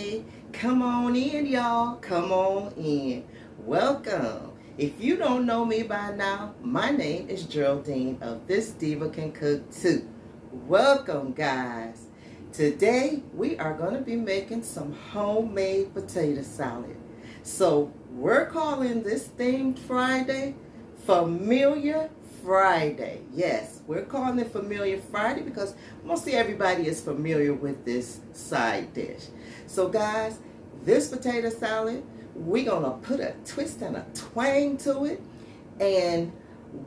Hey, come on in, y'all. Come on in. Welcome. If you don't know me by now, my name is Geraldine of This Diva Can Cook Too. Welcome, guys. Today, we are going to be making some homemade potato salad. So, we're calling this themed Friday Familiar Friday. Yes, we're calling it Familiar Friday because mostly everybody is familiar with this side dish. So guys, this potato salad, we're going to put a twist and a twang to it, and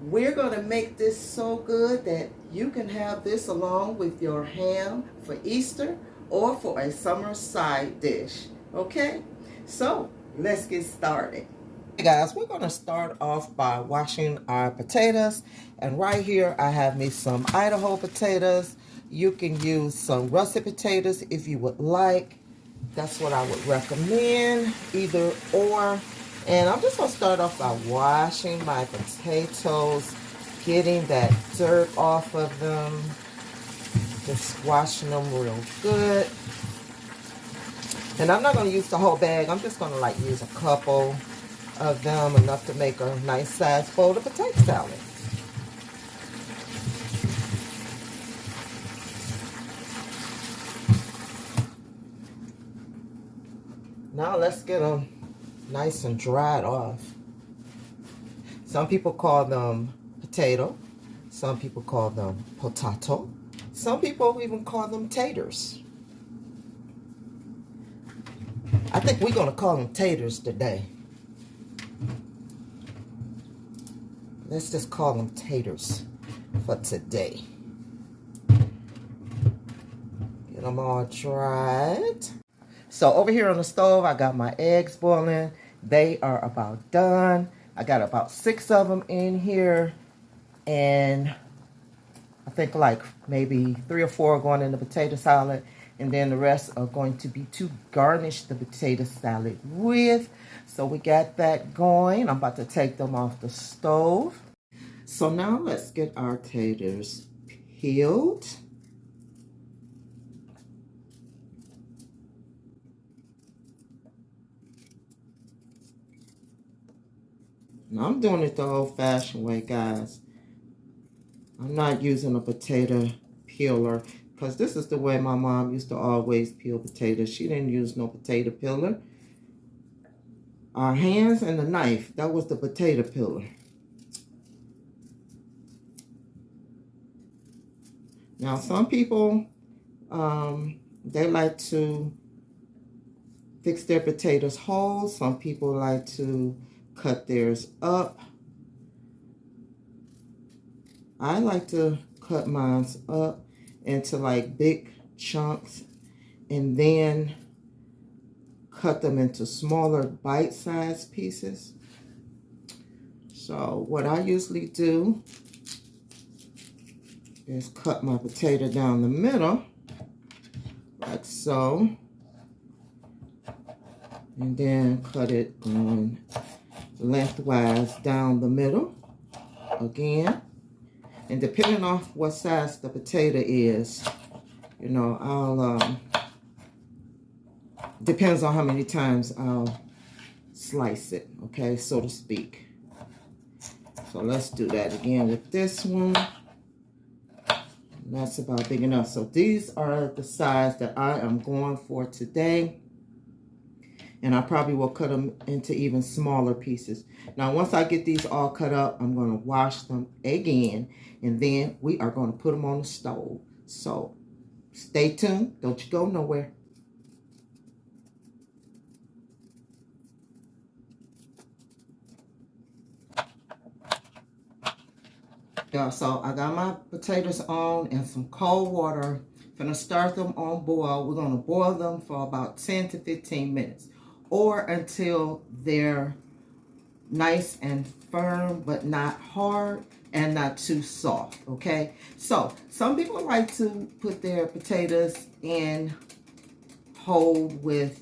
we're going to make this so good that you can have this along with your ham for Easter or for a summer side dish. Okay, so let's get started. Hey guys, we're going to start off by washing our potatoes, and right here I have me some Idaho potatoes. You can use some Russet potatoes if you would like. That's what I would recommend, either or. And I'm just going to start off by washing my potatoes, getting that dirt off of them, just washing them real good. And I'm not going to use the whole bag. I'm just going to like use a couple of them, enough to make a nice size bowl of potato salad. Now let's get them nice and dried off. Some people call them potato. Some people call them potato. Some people even call them taters. I think we're going to call them taters today. Let's just call them taters for today. Get them all dried. So over here on the stove, I got my eggs boiling. They are about done. I got about 6 of them in here. And I think like maybe 3 or 4 are going in the potato salad. And then the rest are going to be to garnish the potato salad with. So we got that going. I'm about to take them off the stove. So now let's get our taters peeled. Now I'm doing it the old-fashioned way, guys. I'm not using a potato peeler because this is the way my mom used to always peel potatoes. She didn't use no potato peeler. Our hands and the knife, that was the potato peeler. Now some people, they like to fix their potatoes whole. Some people like to cut theirs up. I like to cut mine up into like big chunks and then cut them into smaller bite-sized pieces. So what I usually do is cut my potato down the middle, like so, and then cut it going lengthwise down the middle again. And depending on what size the potato is, you know, I'll depends on how many times I'll slice it, okay, so to speak. So let's do that again with this one. That's about big enough. So these are the size that I am going for today. And I probably will cut them into even smaller pieces. Now, once I get these all cut up, I'm going to wash them again. And then we are going to put them on the stove. So stay tuned. Don't you go nowhere. Yeah, so I got my potatoes on and some cold water. I'm going to start them on boil. We're going to boil them for about 10 to 15 minutes. Or until they're nice and firm, but not hard and not too soft, okay? So, some people like to put their potatoes in whole with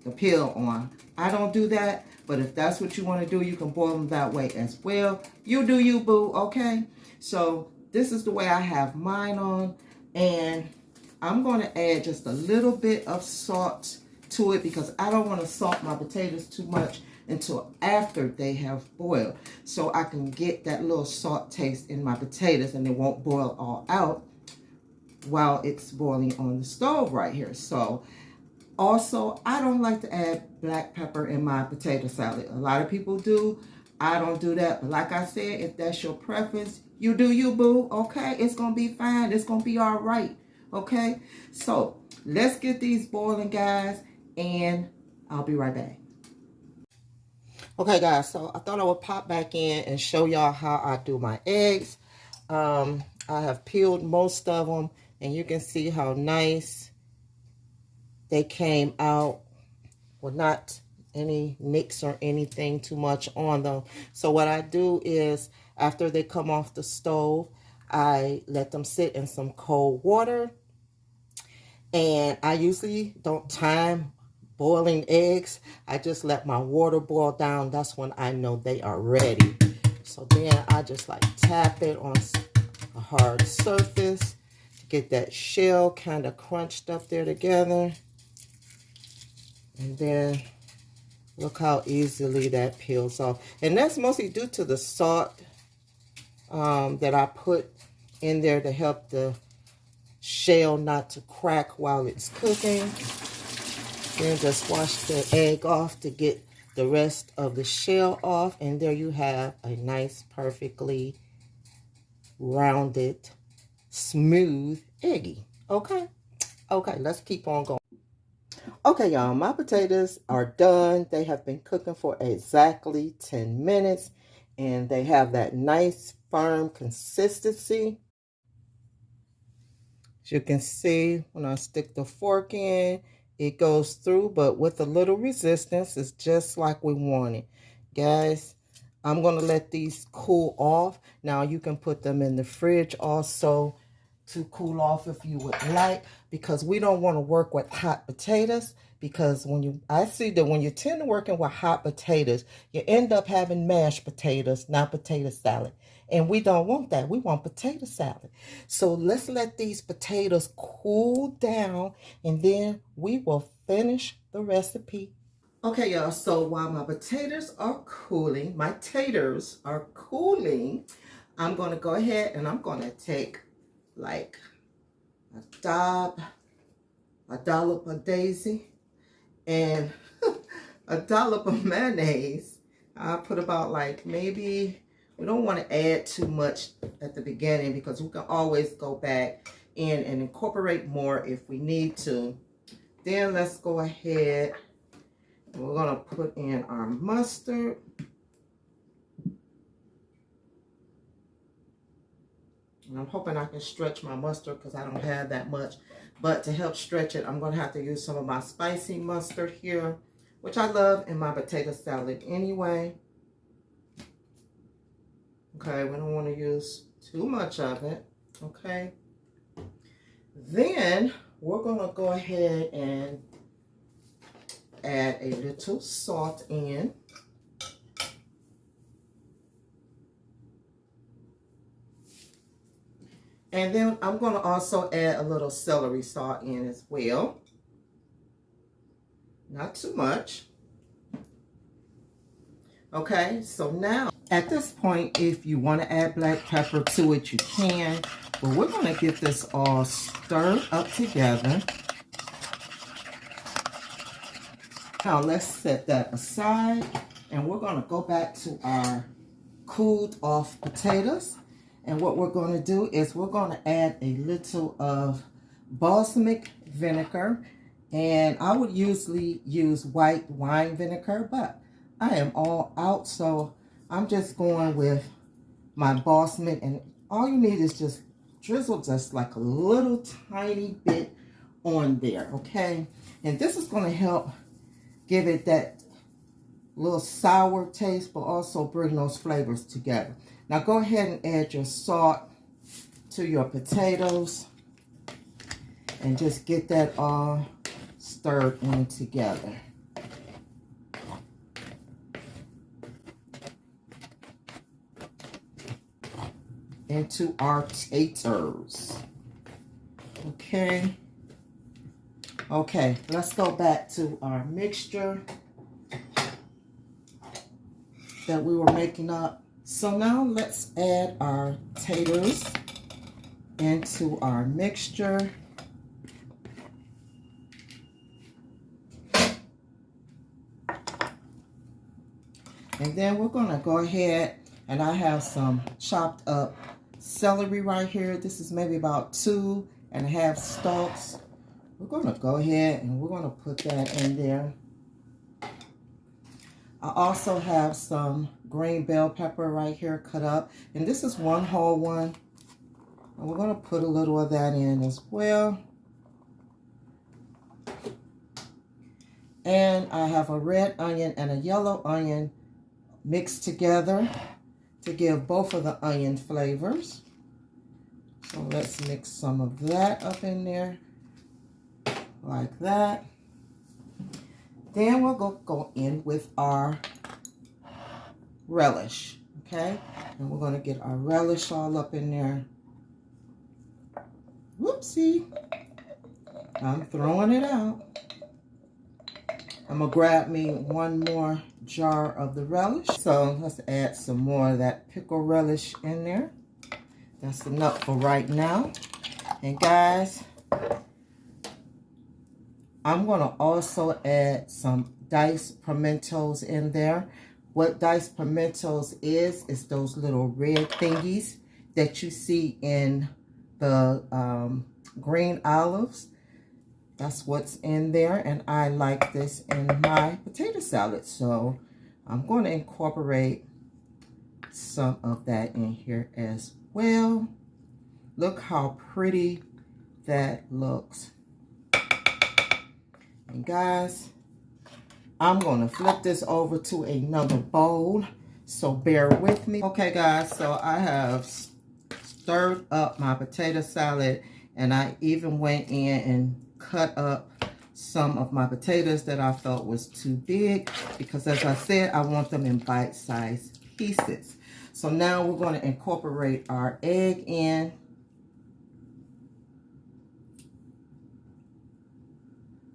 the peel on. I don't do that, but if that's what you want to do, you can boil them that way as well. You do you, boo, okay? So, this is the way I have mine on, and I'm going to add just a little bit of salt to it because I don't want to salt my potatoes too much until after they have boiled. So I can get that little salt taste in my potatoes and it won't boil all out while it's boiling on the stove right here. So also, I don't like to add black pepper in my potato salad. A lot of people do. I don't do that. But like I said, if that's your preference, you do you, boo. Okay? It's going to be fine. It's going to be all right. Okay? So, let's get these boiling, guys. And I'll be right back. Okay, guys. So, I thought I would pop back in and show y'all how I do my eggs. I have peeled most of them. And you can see how nice they came out with not any nicks or anything too much on them. So what I do is after they come off the stove, I let them sit in some cold water. And I usually don't time boiling eggs. I just let my water boil down. That's when I know they are ready. So then I just like tap it on a hard surface to get that shell kind of crunched up there together. And then look how easily that peels off. And that's mostly due to the salt that I put in there to help the shell not to crack while it's cooking. Then just wash the egg off to get the rest of the shell off. And there you have a nice, perfectly rounded, smooth eggy. Okay? Okay, let's keep on going. Okay, y'all, my potatoes are done. They have been cooking for exactly 10 minutes, and they have that nice, firm consistency. As you can see, when I stick the fork in, it goes through, but with a little resistance. It's just like we want it. Guys, I'm going to let these cool off. Now, you can put them in the fridge also to cool off if you would like, because we don't want to work with hot potatoes, because I see that when you tend to working with hot potatoes, you end up having mashed potatoes, not potato salad. And we don't want that. We want potato salad. So let's let these potatoes cool down, and then we will finish the recipe. Okay, y'all, so while my potatoes are cooling, I'm going to go ahead and I'm going to take like a dollop of daisy and a dollop of mayonnaise. I put about like maybe, we don't want to add too much at the beginning because we can always go back in and incorporate more if we need to. Then let's go ahead and we're going to put in our mustard. And I'm hoping I can stretch my mustard because I don't have that much. But to help stretch it, I'm going to have to use some of my spicy mustard here, which I love in my potato salad anyway. Okay, we don't want to use too much of it. Okay. Then we're going to go ahead and add a little salt in. And then I'm going to also add a little celery salt in as well. Not too much. Okay, so now at this point, if you want to add black pepper to it, you can. But we're going to get this all stirred up together. Now let's set that aside. And we're going to go back to our cooled off potatoes. And what we're going to do is we're going to add a little of balsamic vinegar. And I would usually use white wine vinegar, but I am all out. So I'm just going with my balsamic. And all you need is just drizzle just like a little tiny bit on there, okay? And this is going to help give it that little sour taste, but also bring those flavors together. Now go ahead and add your salt to your potatoes and just get that all stirred in together. Into our taters. Okay. Okay, let's go back to our mixture that we were making up. So now let's add our potatoes into our mixture. And then we're going to go ahead, and I have some chopped up celery right here. This is maybe about 2.5 stalks. We're going to go ahead and we're going to put that in there. I also have some green bell pepper right here cut up. And this is one whole one. And we're going to put a little of that in as well. And I have a red onion and a yellow onion mixed together to give both of the onion flavors. So let's mix some of that up in there like that. Then we'll go in with our relish, okay? And we're going to get our relish all up in there. Whoopsie. I'm throwing it out. I'm going to grab me one more jar of the relish. So let's add some more of that pickle relish in there. That's enough for right now. And guys, I'm going to also add some diced pimentos in there. What diced pimentos is those little red thingies that you see in the green olives. That's what's in there, and I like this in my potato salad. So I'm going to incorporate some of that in here as well. Look how pretty that looks. And guys, I'm going to flip this over to another bowl, so bear with me. Okay guys, so I have stirred up my potato salad, and I even went in and cut up some of my potatoes that I felt was too big, because as I said, I want them in bite-sized pieces. So now we're going to incorporate our egg in.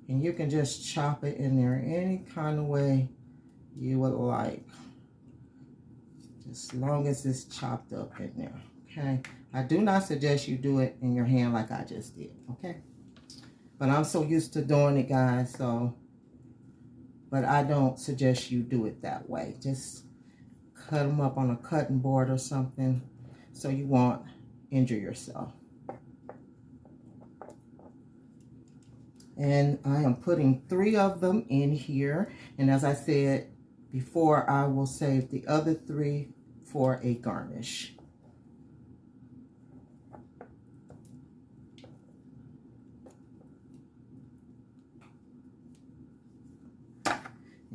And you can just chop it in there any kind of way you would like, as long as it's chopped up in there, okay? I do not suggest you do it in your hand like I just did, okay? But I'm so used to doing it, guys, so, but I don't suggest you do it that way. Just cut them up on a cutting board or something so you won't injure yourself. And I am putting 3 of them in here. And as I said before, I will save the other 3 for a garnish.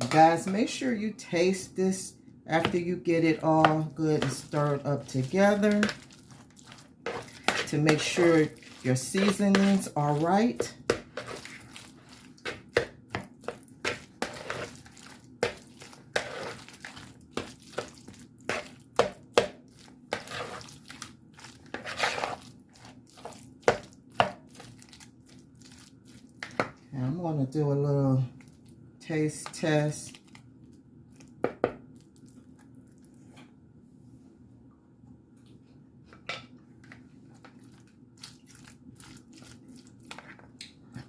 And guys, make sure you taste this after you get it all good and stirred up together to make sure your seasonings are right. And I'm going to do a little taste test.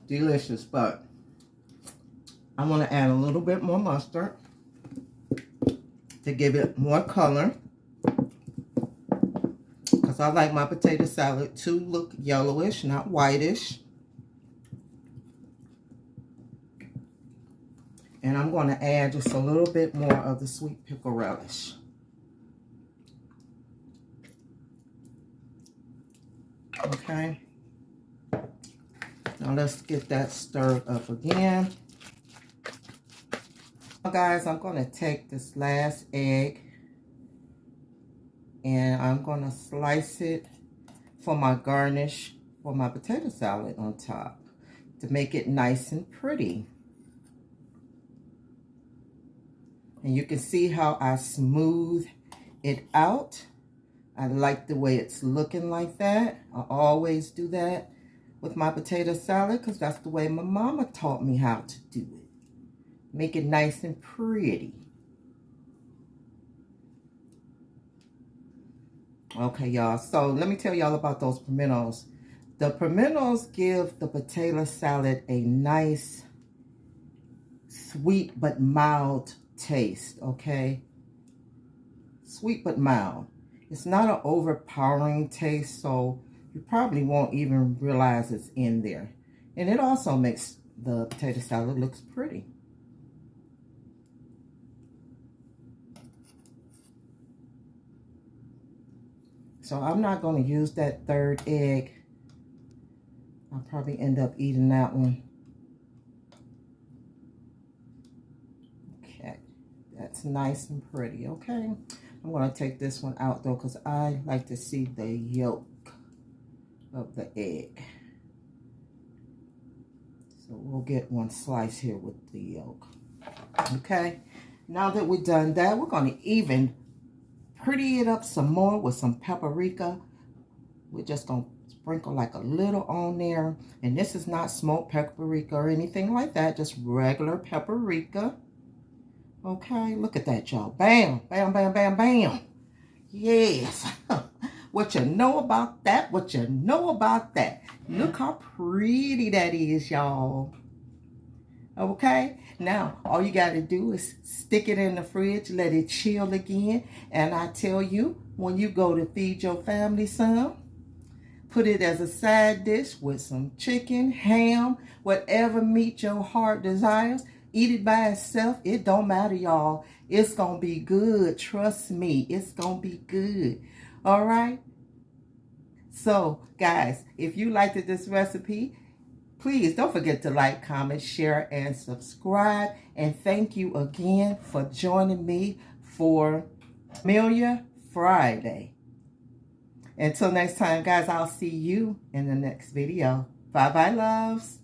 Delicious, but I want to add a little bit more mustard to give it more color, because I like my potato salad to look yellowish, not whitish. And I'm going to add just a little bit more of the sweet pickle relish. Okay. Now let's get that stirred up again. Now guys, I'm going to take this last egg and I'm going to slice it for my garnish for my potato salad on top to make it nice and pretty. And you can see how I smooth it out. I like the way it's looking like that. I always do that with my potato salad because that's the way my mama taught me how to do it. Make it nice and pretty. Okay, y'all. So let me tell y'all about those pimentos. The pimentos give the potato salad a nice, sweet but mild taste, okay? Sweet but mild. It's not an overpowering taste, so you probably won't even realize it's in there. And it also makes the potato salad look pretty. So I'm not going to use that third egg. I'll probably end up eating that one. Okay, that's nice and pretty, okay? I'm going to take this one out though because I like to see the yolk of the egg. So we'll get one slice here with the yolk. Okay, now that we've done that, we're going to even pretty it up some more with some paprika. We're just going to sprinkle like a little on there. And this is not smoked paprika or anything like that, just regular paprika. Okay, look at that, y'all. Bam, bam, bam, bam, bam. Yes. What you know about that? What you know about that? Look how pretty that is, y'all. Okay, now all you got to do is stick it in the fridge, let it chill again. And I tell you, when you go to feed your family some, put it as a side dish with some chicken, ham, whatever meat your heart desires. Eat it by itself. It don't matter, y'all. It's going to be good. Trust me. It's going to be good. All right. So, guys, if you liked this recipe, please don't forget to like, comment, share, and subscribe. And thank you again for joining me for Familiar Friday. Until next time, guys, I'll see you in the next video. Bye-bye, loves.